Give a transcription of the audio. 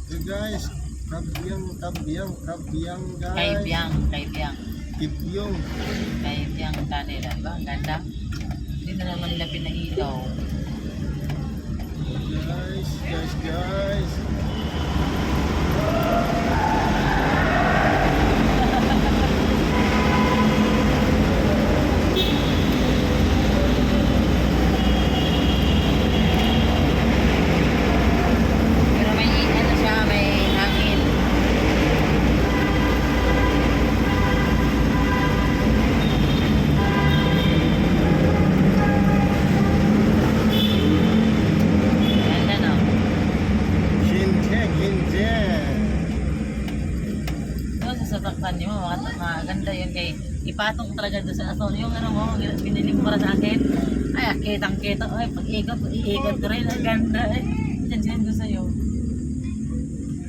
Hey guys, kabyang guys. Kaibyang. Kibyong. Kaibyang kanila. Diba? Ang ganda. Hindi na naman nila pinailaw. Guys. Pero may ano siya, may hangin. Ganda no? Hinten. Doon sa sasaktan niyo, maganda yun kay ipatong talaga doon sa aso. Yung ano mo, binili mo para sa akin. Ay, kitang-kita. Ay, pag-ikot ko rin. Ang ganda eh. Diyan doon sa'yo.